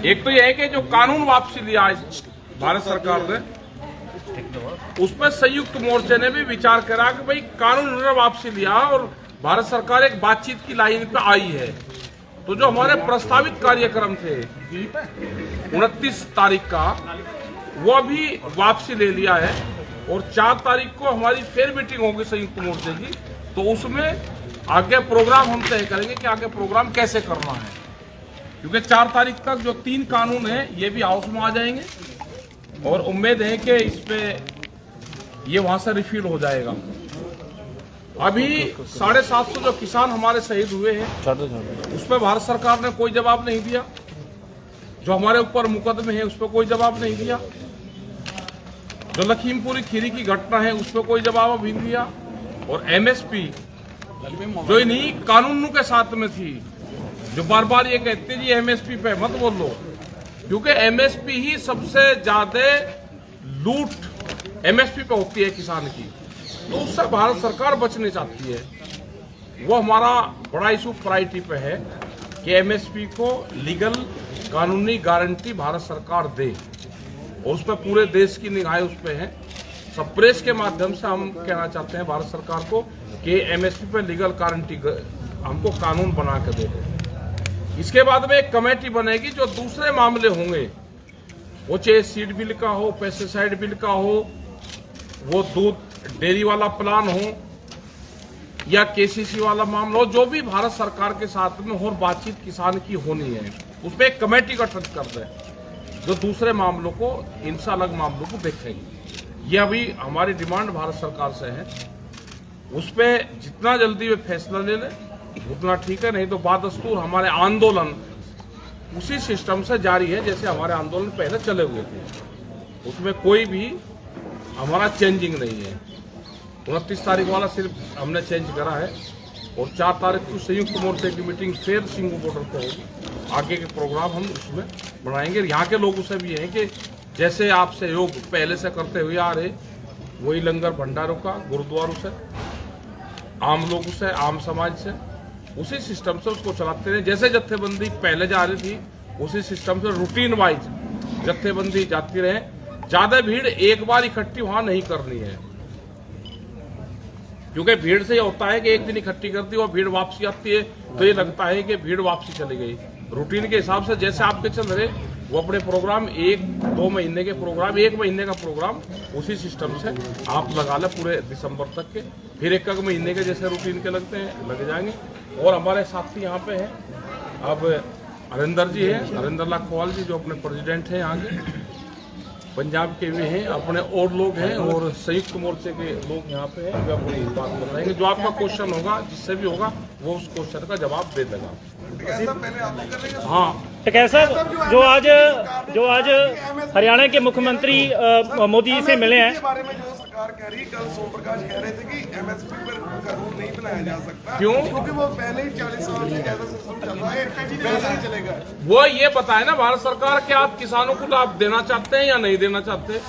एक तो यह है कि जो कानून वापसी लिया भारत सरकार ने, उसमें संयुक्त मोर्चे ने भी विचार करा कि भाई कानून उन्होंने वापसी लिया और भारत सरकार एक बातचीत की लाइन पे आई है, तो जो हमारे प्रस्तावित कार्यक्रम थे 29 तारीख का, वो भी वापसी ले लिया है और 4 तारीख को हमारी फिर मीटिंग होगी संयुक्त मोर्चे की, तो उसमें आगे प्रोग्राम हम तय करेंगे कि आगे प्रोग्राम कैसे करना है, क्योंकि 4 तारीख तक जो 3 कानून है ये भी हाउस में आ जाएंगे और उम्मीद है कि इस पे ये वहां से रिफिल हो जाएगा। अभी 750 जो किसान हमारे शहीद हुए हैं उस पर भारत सरकार ने कोई जवाब नहीं दिया, जो हमारे ऊपर मुकदमे हैं उस पर कोई जवाब नहीं दिया, जो लखीमपुरी खीरी की घटना है उस पर कोई जवाब अभी नहीं दिया, और एमएसपी जो इन्हीं कानूनों के साथ में थी, जो बार बार ये कहते जी एमएसपी पे मत बोलो, क्योंकि एमएसपी ही सबसे ज्यादा लूट एमएसपी पे होती है किसान की, तो उससे भारत सरकार बचने चाहती है। वो हमारा बड़ा इशू प्रायोरिटी पे है कि एमएसपी को लीगल कानूनी गारंटी भारत सरकार दे, और उस पर पूरे देश की निगाहें उस पर है। सब प्रेस के माध्यम से हम कहना चाहते हैं भारत सरकार को कि एमएसपी पे लीगल गारंटी हमको कानून बना के दे। इसके बाद में एक कमेटी बनेगी जो दूसरे मामले होंगे, वो चाहे सीड बिल का हो, पेस्टिसाइड बिल का हो, वो दूध डेयरी वाला प्लान हो या केसीसी वाला मामला हो, जो भी भारत सरकार के साथ में और बातचीत किसान की होनी है, उस पर एक कमेटी गठित कर दे जो दूसरे मामलों को, इनसे अलग मामलों को देखेंगे। ये अभी हमारी डिमांड भारत सरकार से है, उस पर जितना जल्दी वे फैसला ले ले उतना ठीक है, नहीं तो बादस्तूर हमारे आंदोलन उसी सिस्टम से जारी है जैसे हमारे आंदोलन पहले चले हुए थे, उसमें कोई भी हमारा चेंजिंग नहीं है। 29 तारीख वाला सिर्फ हमने चेंज करा है और 4 तारीख को संयुक्त मोर्चे की मीटिंग फिर सिंगू बॉर्डर पर होगी। आगे के प्रोग्राम हम उसमें बनाएंगे। यहाँ के लोगों से भी है कि जैसे आप सहयोग पहले से करते हुए आ रहे, वही लंगर भंडारों का, गुरुद्वारों से, आम लोगों से, आम समाज से, उसी सिस्टम से उसको चलाते रहे। जैसे जत्थेबंदी पहले जा रही थी उसी सिस्टम से रूटीन वाइज जत्थेबंदी जाती रहे। ज्यादा भीड़ एक बार इकट्ठी वहां नहीं करनी है, क्योंकि भीड़ से ये होता है कि एक दिन इकट्ठी करती है और भीड़ वापसी आती है तो ये लगता है कि भीड़ वापसी चली गई। रूटीन के हिसाब से जैसे आपके चल रहे वो अपने प्रोग्राम 1-2 महीने के प्रोग्राम, 1 महीने का प्रोग्राम उसी सिस्टम से आप लगा ले पूरे दिसंबर तक के, फिर 1 महीने के जैसे रूटीन के लगते हैं लग जाएंगे। और हमारे साथी यहाँ पे हैं, अब हरिंदर जी हैं, हरिंदर लाल खोवाल जी जो अपने प्रेसिडेंट हैं यहाँ के, पंजाब के भी हैं, अपने और लोग हैं, और संयुक्त मोर्चे के लोग यहाँ पे हैं, वे अपनी बात बताएंगे। जो आपका क्वेश्चन होगा, जिससे भी होगा, वो उस क्वेश्चन का जवाब दे देगा। हाँ, कैसा जो आज हरियाणा के मुख्यमंत्री मोदी जी से मिले हैं, बारे में जो सरकार कह रही, कल सोम प्रकाश कह रहे थे कि एमएसपी पर कानून नहीं बनाया जा सकता, क्यों? क्योंकि वो पहले ही 40 साल से ज्यादा सिस्टम चल रहा है, वैसे ही चलेगा। वो ये बताए ना भारत सरकार कि आप किसानों को लाभ देना चाहते हैं या नहीं देना चाहते।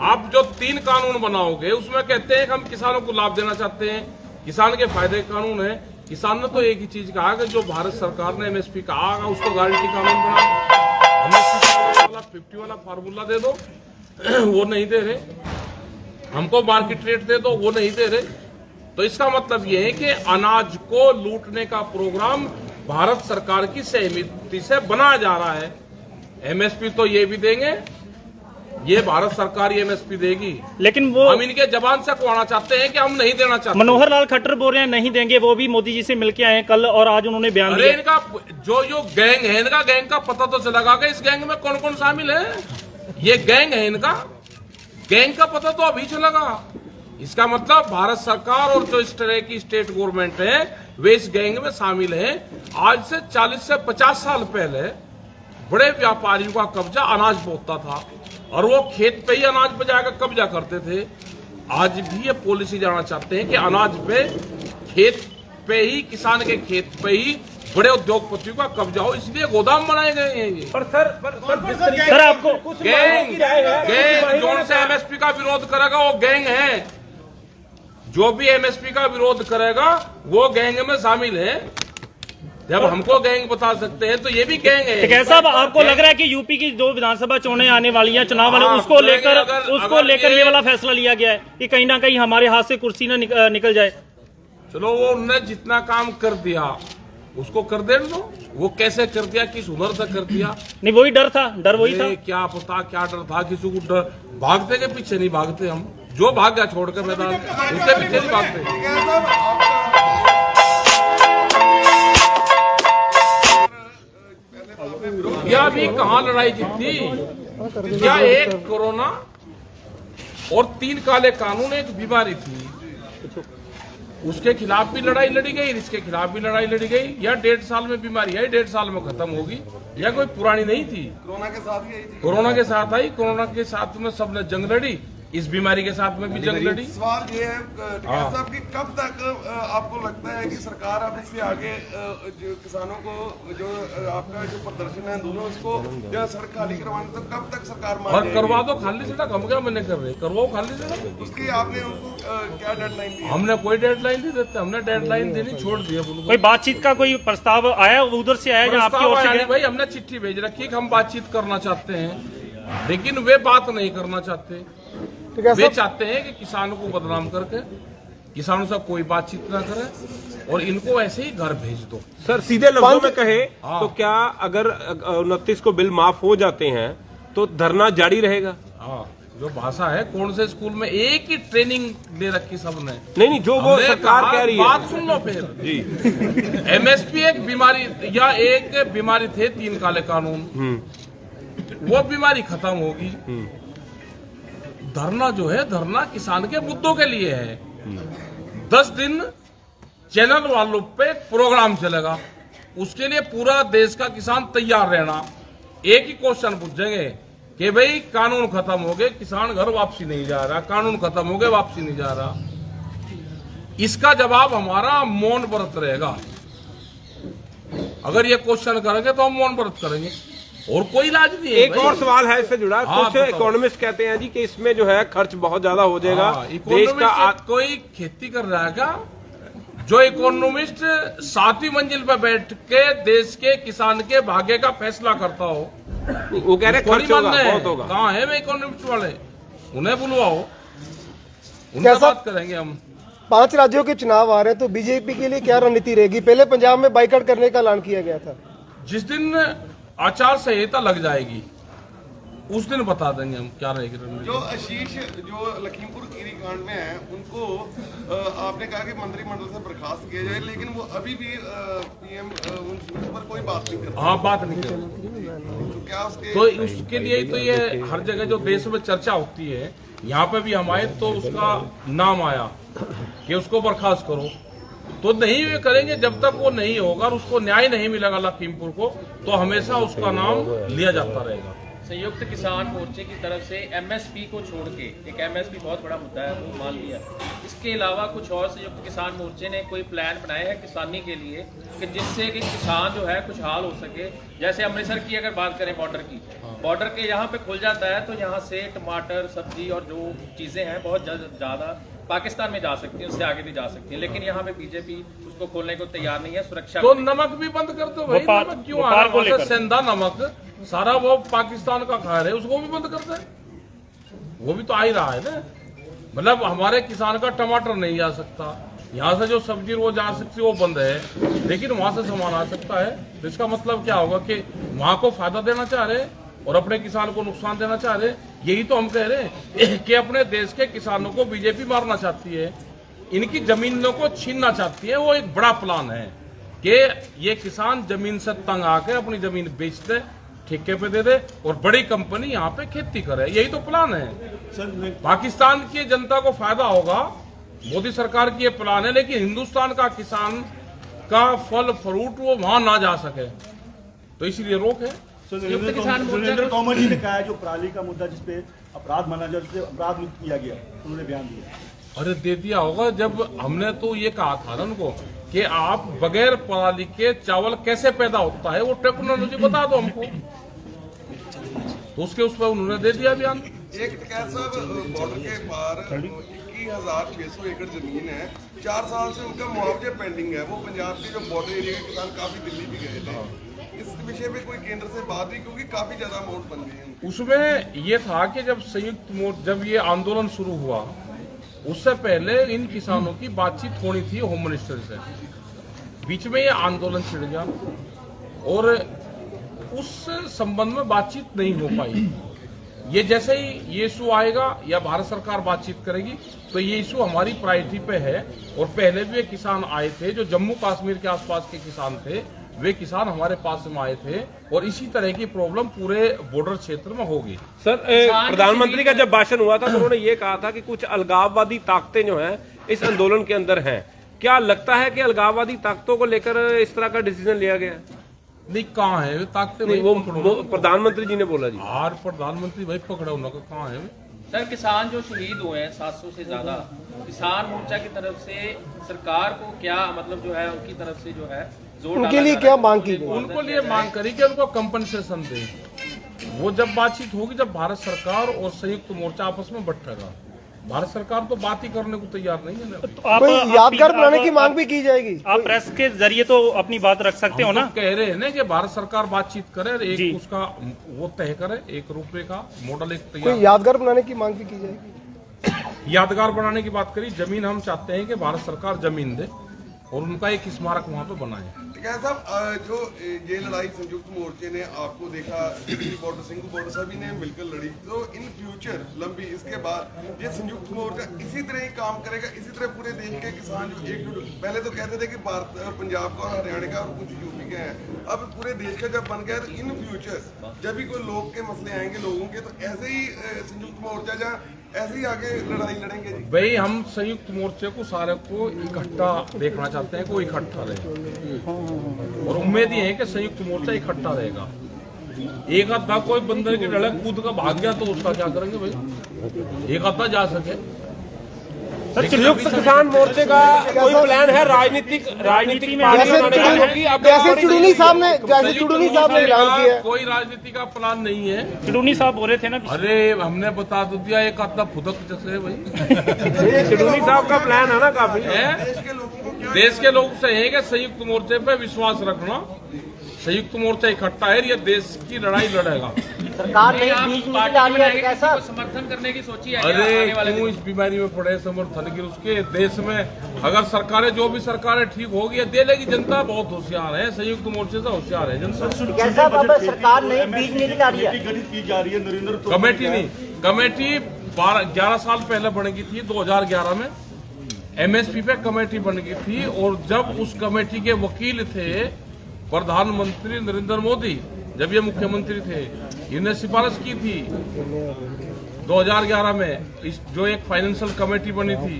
आप जो 3 कानून बनाओगे उसमें कहते हैं कि हम किसानों को लाभ देना चाहते हैं, किसान के फायदे कानून है। किसान ने तो एक ही चीज कहा कि जो भारत सरकार ने एमएसपी कहा उसको गारंटी कानून बना, हमें 50 वाला फार्मूला दे दो, वो नहीं दे रहे। हमको मार्केट रेट दे दो, वो नहीं दे रहे। तो इसका मतलब ये है कि अनाज को लूटने का प्रोग्राम भारत सरकार की सहमति से बनाया जा रहा है। एमएसपी तो ये भी देंगे, ये भारत सरकार ही एमएसपी देगी, लेकिन वो हम इनके जबान से कहना चाहते हैं कि हम नहीं देना चाहते। मनोहर लाल खट्टर बोल रहे हैं नहीं देंगे, वो भी मोदी जी से मिलके आए कल और आज उन्होंने बयान अरे दिया। इनका जो गैंग है, इनका गैंग का पता तो चलेगा कि इस गैंग में कौन कौन शामिल है। ये गैंग है, इनका गैंग का पता तो अभी चलेगा। इसका मतलब भारत सरकार और जो इस तरह की स्टेट गवर्नमेंट है वे इस गैंग में शामिल है। आज से 40 से 50 साल पहले बड़े व्यापारियों का कब्जा अनाज पे होता था और वो खेत पे ही अनाज पे जाकर कब्जा करते थे। आज भी ये पॉलिसी जाना चाहते हैं कि अनाज पे, खेत पे ही, किसान के खेत पे ही बड़े उद्योगपतियों का कब्जा हो, इसलिए गोदाम बनाए गए हैं ये। पर सर आपको गैंग जोन से एमएसपी का विरोध करेगा वो गैंग है, जो भी एमएसपी का विरोध करेगा वो गैंग में शामिल है। जब हमको गैंग बता सकते हैं तो ये भी गैंग है। टिकैत साहब, आपको लग रहा है कि यूपी की जो विधानसभा चुनाव आने वाली है, चुनाव वाले, हाँ, उसको अगर लेकर ये वाला फैसला लिया गया है कि कहीं ना कहीं हमारे हाथ से कुर्सी ना निकल जाए? चलो, वो उन्होंने जितना काम कर दिया उसको कर देने दो। वो कैसे कर दिया, किस हुनर से कर दिया? नहीं, वही डर था, डर वही था। क्या पता क्या डर था, किसी को डर। भागते के पीछे नहीं भागते हम, जो भाग गया छोड़कर मैदान उसके पीछे नहीं भागते। क्या भी कहाँ लड़ाई जीती? क्या एक कोरोना और 3 काले कानून एक बीमारी थी, उसके खिलाफ भी लड़ाई लड़ी गई, इसके खिलाफ भी लड़ाई लड़ी गई। या 1.5 साल में बीमारी आई, 1.5 साल में खत्म होगी, या कोई पुरानी नहीं थी। कोरोना के साथ ही आई थी। कोरोना के साथ आई, कोरोना के साथ में सबने जंग लड़ी, इस बीमारी के साथ में भी जंग लड़ी। सवाल ये है टिकैत साहब कि कब तक आपको लगता है कि सरकार अब इससे आगे जो किसानों को जो आपका जो प्रदर्शन है दोनों इसको या सड़क खाली करवाने, तो कब तक सरकार मान और जाएगी? करवा दो खाली सड़क, हम क्या मैंने कर रहे, करवाओ खाली सड़क। उसकी आपने उनको क्या डेडलाइन दी? हमने कोई डेडलाइन नहीं देते, हमने डेडलाइन देनी छोड़ दी है। कोई बातचीत का कोई प्रस्ताव आया उधर से, आया या आपकी ओर से गया? भाई हमने चिट्ठी भेज रखी कि हम बातचीत करना चाहते हैं, लेकिन वे बात नहीं करना चाहते। वे चाहते हैं कि किसानों को बदनाम करके किसानों से कोई बातचीत ना करे और इनको ऐसे ही घर भेज दो। सर, सीधे लफ्जों में कहे तो क्या अगर 29 को बिल माफ हो जाते हैं तो धरना जारी रहेगा? हाँ, जो भाषा है, कौन से स्कूल में एक ही ट्रेनिंग दे रखी सबने? नहीं, जो वो सरकार कह रही है। बात सुन लो फिर जी। एमएसपी एक बीमारी या एक बीमारी थे 3 काले कानून, वो बीमारी खत्म होगी। धरना जो है, धरना किसान के मुद्दों के लिए है। 10 दिन चैनल वालों पे प्रोग्राम चलेगा, उसके लिए पूरा देश का किसान तैयार रहना। एक ही क्वेश्चन पूछेंगे कि भाई कानून खत्म हो गए, किसान घर वापसी नहीं जा रहा, कानून खत्म हो गए वापसी नहीं जा रहा। इसका जवाब हमारा मौन व्रत रहेगा। अगर ये क्वेश्चन करेंगे तो हम मौन व्रत करेंगे, और कोई इलाज नहीं है। एक और सवाल है इससे जुड़ा। कुछ इकोनॉमिस्ट कहते हैं जी कि इसमें जो है खर्च बहुत ज्यादा हो जाएगा। देश का कोई खेती कर रहा है क्या? जो इकोनॉमिस्ट 7वीं मंजिल पर बैठ के देश के किसान के भाग्य का फैसला करता हो, वो कह रहे खर्च होगा, बहुत होगा। कहाँ है वे इकोनॉमिस्ट वाले? उन्हें बुलवाओ, उनसे बात करेंगे हम। 5 राज्यों के चुनाव आ रहे हैं, तो बीजेपी के लिए क्या रणनीति रहेगी? पहले पंजाब में बाइकआउट करने का ऐलान किया गया था। जिस दिन आचार संहिता लग जाएगी उस दिन बता देंगे हम क्या रहेगी रणनीति। जो आशीष जो लखीमपुर खीरी कांड में है, उनको आपने कहा कि मंत्रिमंडल से बर्खास्त किया जाए, लेकिन वो अभी भी पीएम उस पर कोई बात नहीं कर। हाँ, बात नहीं कर। तो क्या उसके लिए तो ये हर जगह जो देश में चर्चा होती है, यहाँ पे भी हम आए तो उसका नाम आया कि उसको बर्खास्त करो, तो नहीं वे करेंगे। जब तक वो नहीं होगा और उसको न्याय नहीं मिलेगा लखीमपुर को, तो हमेशा उसका नाम लिया जाता रहेगा। संयुक्त किसान मोर्चे की तरफ से एमएसपी को छोड़ के, एक एमएसपी बहुत बड़ा मुद्दा है वो मान लिया, इसके अलावा कुछ और संयुक्त किसान मोर्चे ने कोई प्लान बनाया है किसानी के लिए कि जिससे कि किसान जो है कुछ हाल हो सके? जैसे अमृतसर की अगर बात करें, बॉर्डर की, बॉर्डर के यहाँ पे खुल जाता है तो यहाँ से टमाटर, सब्जी और जो चीज़ें हैं बहुत ज़्यादा पाकिस्तान में जा सकती है, उससे आगे भी जा सकती है, लेकिन यहाँ पे बीजेपी उसको खोलने को तैयार नहीं है। सुरक्षा तो नमक भी बंद कर दो भाई, नमक क्यों आ रहा है? सेंधा नमक सारा वो पाकिस्तान का खा रहे, उसको भी बंद कर दे, वो भी तो आ ही रहा है ना। मतलब हमारे किसान का टमाटर नहीं जा सकता, यहाँ से जो सब्जी वो जा सकती है वो बंद है, लेकिन वहां से सामान आ सकता है। तो इसका मतलब क्या होगा कि वहां को फायदा देना चाह रहे और अपने किसान को नुकसान देना चाह रहे। यही तो हम कह रहे हैं कि अपने देश के किसानों को बीजेपी मारना चाहती है, इनकी जमीनों को छीनना चाहती है। वो एक बड़ा प्लान है कि ये किसान जमीन से तंग आकर अपनी जमीन बेच दे, ठेके पे दे दे और बड़ी कंपनी यहाँ पे खेती करे। यही तो प्लान है। पाकिस्तान की जनता को फायदा होगा, मोदी सरकार की ये प्लान है, लेकिन हिंदुस्तान का किसान का फल फ्रूट वो वहां ना जा सके, तो इसलिए रोक है। सुरेंद्र तोमर जी ने कहा है जो पराली का मुद्दा जिसपे अपराध माना जाए, जिससे अपराध मुक्त किया गया, उन्होंने बयान दिया। अरे दे दिया होगा, जब हमने तो ये कहा था ना उनको कि आप बगैर पराली के चावल कैसे पैदा होता है वो टेक्नोलॉजी बता दो हमको, तो उसके उस पर उन्होंने दे दिया बयान। एक टिकैत साहब, बॉर्डर के पार 21,600 एकड़ जमीन है, 4 साल से उनका मुआवजा पेंडिंग है। वो पंजाब के जो बॉर्डर एरिया के किसान काफी दिल्ली भी गए थे। इस विषय पे कोई केंद्र से बात हुई, क्योंकि काफी ज्यादा अमाउंट बन गई है। उसमें ये था कि जब ये आंदोलन शुरू हुआ उससे पहले इन किसानों की बातचीत होनी थी होम मिनिस्टर से। बीच में ये आंदोलन छिड़ गया और उस संबंध में बातचीत नहीं हो पाई। ये जैसे ही ये इशू आएगा या भारत सरकार बातचीत करेगी तो ये इशू हमारी प्रायोरिटी पे है। और पहले भी ये किसान आए थे जो जम्मू कश्मीर के आसपास के किसान थे, वे किसान हमारे पास में आए थे और इसी तरह की प्रॉब्लम पूरे बॉर्डर क्षेत्र में होगी। सर, प्रधानमंत्री का जब भाषण हुआ था तो उन्होंने ये कहा था कि कुछ अलगाववादी ताकतें जो हैं इस आंदोलन के अंदर हैं। क्या लगता है कि अलगाववादी ताकतों को लेकर इस तरह का डिसीजन लिया गया? नहीं, कहाँ है ताकते? वो प्रधानमंत्री जी ने बोला जी। और प्रधानमंत्री भाई पकड़ा उनका कहाँ है? सर, किसान जो शहीद हुए हैं 700 से ज्यादा, किसान मोर्चा की तरफ से सरकार को क्या मतलब जो है उनकी तरफ से जो है जोर उनके लिए क्या मांग की गई? उनको लिए मांग करी कि उनको कंपनसेशन दे। वो जब बातचीत होगी जब भारत सरकार और संयुक्त मोर्चा आपस में बैठेगा। भारत सरकार तो बात ही करने को तैयार नहीं है ना। तो आप कोई यादगार बनाने की मांग भी की जाएगी? आप प्रेस के जरिए तो अपनी बात रख सकते हो ना। कह रहे हैं ना कि भारत सरकार बातचीत करे, एक उसका वो तय करे, एक रुपए का मॉडल एक कोई तैयार। यादगार बनाने की मांग भी की जाएगी? यादगार बनाने की बात करी, जमीन हम चाहते हैं कि भारत सरकार जमीन दे और उनका एक स्मारक वहाँ पे बनाए। साहब, जो ये लड़ाई संयुक्त मोर्चे ने आपको देखा, बॉर्डर सिंह बॉर्डर सभी ने मिलकर लड़ी, तो इन फ्यूचर लंबी इसके बाद ये संयुक्त मोर्चा इसी तरह ही काम करेगा, इसी तरह पूरे देश के किसान जो एकजुट, पहले तो कहते थे कि भारत पंजाब का और हरियाणा का और कुछ यूपी के हैं, अब पूरे देश का जब बन गया तो इन फ्यूचर जब भी कोई लोग के मसले आएंगे लोगों के, तो ऐसे ही संयुक्त मोर्चा जहाँ ऐसे ही आगे लड़ाई लड़ेंगे जी। भाई हम संयुक्त मोर्चे को सारे को इकट्ठा देखना चाहते हैं, कोई इकट्ठा रहे और उम्मीद ही है कि संयुक्त मोर्चा इकट्ठा रहेगा। एक आधा कोई बंदर की लड़क कूद का भाग गया तो उसका क्या करेंगे भाई? एक आधा जा सके। संयुक्त किसान मोर्चे का कोई प्लान है राजनीतिक जैसे चुड़ूनी साहब ने ऐलान किया है। कोई राजनीति का प्लान नहीं है। चुड़ूनी साहब बोल रहे थे ना। अरे हमने बता तो दिया, एक आधा फुदक जैसे भाई। चुड़ूनी साहब का प्लान है ना काफी। देश के लोग से है कि संयुक्त मोर्चे पे विश्वास रखना, संयुक्त मोर्चा इकट्ठा है, ये देश की लड़ाई लड़ेगा। सरकार ने बीच नीति डाली है कैसा? समर्थन करने की सोची है? अरे क्यों इस बीमारी में पड़े समर्थन की? उसके देश में अगर सरकारें जो भी सरकारें ठीक होगी दे लेगी। जनता बहुत होशियार है, संयुक्त मोर्चे से होशियार है जनता। कैसा बाबा, सरकार ने बीच नीति डाली है, गठित की जा रही है नरेंद्र कमेटी नहीं, कमेटी 11 साल पहले बनेगी थी। 2011 में MSP पे कमेटी बन गई थी और जब उस कमेटी के वकील थे प्रधानमंत्री नरेंद्र मोदी, जब ये मुख्यमंत्री थे, इन्हें सिफारिश की थी 2011 में। इस जो एक फाइनेंशियल कमेटी बनी थी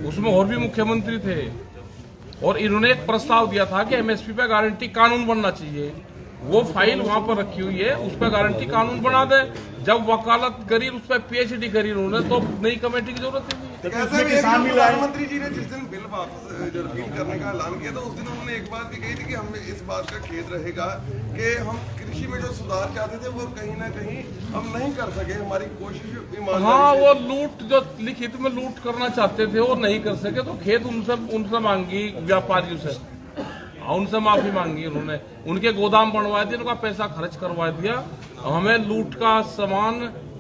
उसमें और भी मुख्यमंत्री थे और इन्होंने एक प्रस्ताव दिया था कि MSP पे गारंटी कानून बनना चाहिए। वो फाइल वहां पर रखी हुई है, उस पर गारंटी कानून बना दे। जब वकालत करी उस पर PhD करी उन्होंने, तो नई कमेटी की जरूरत नहीं। प्रधानमंत्री जी ने जिस दिन बिल वापस रिपील करने का ऐलान किया था उस दिन उन्होंने एक बात भी कही थी कि हमें इस बात का खेद रहेगा कि हम कृषि में जो सुधार चाहते थे वो कहीं ना कहीं हम नहीं कर सके। हमारी कोशिश, हाँ, वो लूट जो लिखित में लूट करना चाहते थे वो नहीं कर सके, तो खेद उनसे मांगी व्यापारियों से, उनसे माफी मांगी उन्होंने। उनके गोदाम बनवा दिए, उनका पैसा खर्च करवा दिया। हमें लूट का सामान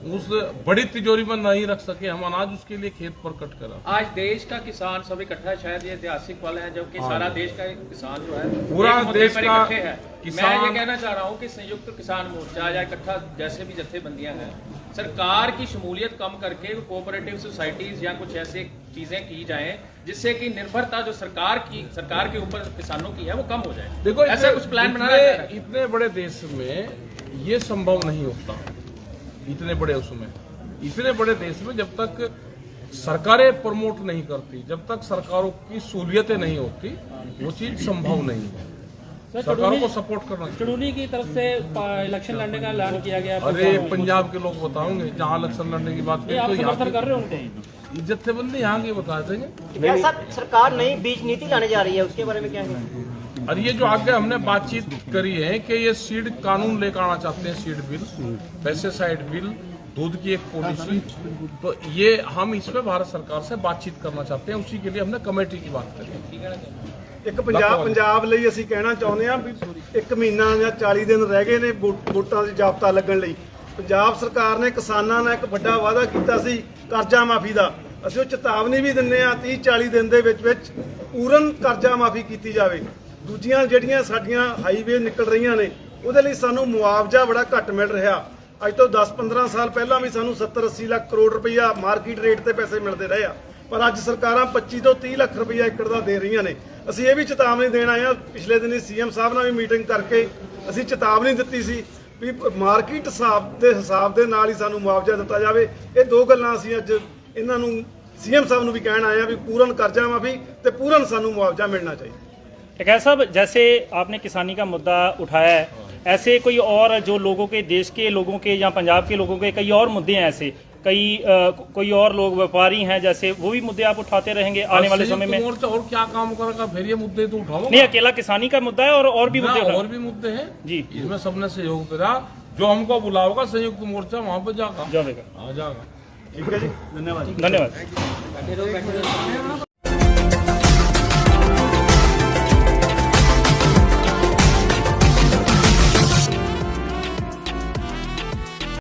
उस बड़ी तिजोरी में नहीं रख सके हम अनाज, उसके लिए खेत प्रकट करा। आज देश का किसान सब इकट्ठा है, शायद ये ऐतिहासिक पल है जबकि सारा देश का किसान जो है पूरा देश का इकट्ठे है। किसान। मैं ये कहना चाह रहा हूँ कि संयुक्त किसान मोर्चा या इकट्ठा जैसे भी जत्थेबंदियां हैं, सरकार की शमूलियत कम करके कोऑपरेटिव सोसाइटीज या कुछ ऐसे चीजें की जाएं जिससे कि निर्भरता जो सरकार के ऊपर किसानों की है वो कम हो जाए। देखो, ऐसा कुछ प्लान बनाना है? इतने बड़े देश में ये संभव नहीं होता। इतने बड़े देश में जब तक सरकारें प्रमोट नहीं करती, जब तक सरकारों की सहूलियतें नहीं होती, वो चीज संभव नहीं है। सरकारों को सपोर्ट करना चाहिए। चुड़ूनी की तरफ से इलेक्शन लड़ने का ऐलान किया गया। अरे पंजाब के लोग बताओगे, जहाँ इलेक्शन लड़ने की बात करें तो यहाँ कर रहे हो उनको जत्थेबंदी यहाँ की बता देंगे। कैसा सरकार नई बीज नीति लाने जा रही है, उसके बारे में क्या है? और ये जो आगे हमने बातचीत करी है कि ये सीड कानून लेकर आना चाहते हैं, सीड बिल, पेस्टिसाइड बिल दूध की एक पॉलिसी, तो ये हम इस पे भारत सरकार से बातचीत करना चाहते हैं, उसी के लिए हमने कमेटी की बात करी। ਇੱਕ ਪੰਜਾਬ ਲਈ ਅਸੀਂ ਕਹਿਣਾ ਚਾਹੁੰਦੇ ਹਾਂ ਵੀ 1 ਮਹੀਨਾ ਜਾਂ 40 ਦਿਨ ਰਹਿ ਗਏ ਨੇ ਵੋਟਾਂ ਦੀ ਜਾਬਤਾ ਲੱਗਣ ਲਈ। ਪੰਜਾਬ ਸਰਕਾਰ ਨੇ ਕਿਸਾਨਾਂ ਨਾਲ ਇੱਕ ਵੱਡਾ ਵਾਅਦਾ ਕੀਤਾ ਸੀ ਕਰਜ਼ਾ ਮਾਫੀ ਦਾ। ਅਸੀਂ ਉਹ ਚੇਤਾਵਨੀ ਵੀ ਦਿੰਦੇ ਹਾਂ 30-40 ਦਿਨ ਦੇ ਵਿੱਚ ਪੂਰਨ ਕਰਜ਼ਾ ਮਾਫੀ ਕੀਤੀ ਜਾਵੇ। ਦੂਜੀਆਂ ਜਿਹੜੀਆਂ ਸਾਡੀਆਂ ਹਾਈਵੇ ਨਿਕਲ ਰਹੀਆਂ ਨੇ ਉਹਦੇ ਲਈ ਸਾਨੂੰ ਮੁਆਵਜ਼ਾ ਬੜਾ ਘੱਟ ਮਿਲ ਰਿਹਾ। ਅੱਜ ਤੋਂ 10-15 ਸਾਲ ਪਹਿਲਾਂ ਵੀ ਸਾਨੂੰ 70-80 ਲੱਖ ਕਰੋੜ ਰੁਪਈਆ ਮਾਰਕੀਟ ਰੇਟ ਤੇ ਪੈਸੇ ਮਿਲਦੇ ਰਹੇ ਆ, ਪਰ ਅੱਜ ਸਰਕਾਰਾਂ 25 ਤੋਂ 30 ਲੱਖ ਰੁਪਈਆ ਏਕੜ ਦਾ ਦੇ ਰਹੀਆਂ ਨੇ। ਅਸੀਂ ਇਹ ਵੀ ਚੇਤਾਵਨੀ ਦੇਣ ਆਏ ਹਾਂ, ਪਿਛਲੇ ਦਿਨੀ ਸੀਐਮ ਸਾਹਿਬ ਨਾਲ ਵੀ ਮੀਟਿੰਗ ਕਰਕੇ ਅਸੀਂ ਚੇਤਾਵਨੀ ਦਿੱਤੀ ਸੀ ਵੀ ਮਾਰਕੀਟ ਹਿਸਾਬ ਦੇ ਨਾਲ ਹੀ ਸਾਨੂੰ ਮੁਆਵਜ਼ਾ ਦਿੱਤਾ ਜਾਵੇ। ਇਹ ਦੋ ਗੱਲਾਂ ਅਸੀਂ ਅੱਜ ਇਹਨਾਂ ਨੂੰ सीएम साहब भी कहना आया भी पूर्ण कर्जा माफी ते पूर्ण सानू मुआवजा मिलना चाहिए। टिकैत साहब, जैसे आपने किसानी का मुद्दा उठाया है, ऐसे कोई और जो लोगों के, देश के लोगों के या पंजाब के लोगों के कई और मुद्दे हैं, ऐसे कोई और लोग व्यापारी हैं, जैसे वो भी मुद्दे आप उठाते रहेंगे आने वाले समय में? और क्या काम करेगा फिर, ये मुद्दे तो उठाओ नहीं, अकेला किसानी का मुद्दा है और भी मुद्दे और भी मुद्दे हैं जी। इसमें सबने सहयोग करा, जो हमको बुलाओगा संयुक्त मोर्चा वहाँ पे जाएगा। जाएगा। ठीक है जी, धन्यवाद। धन्यवाद।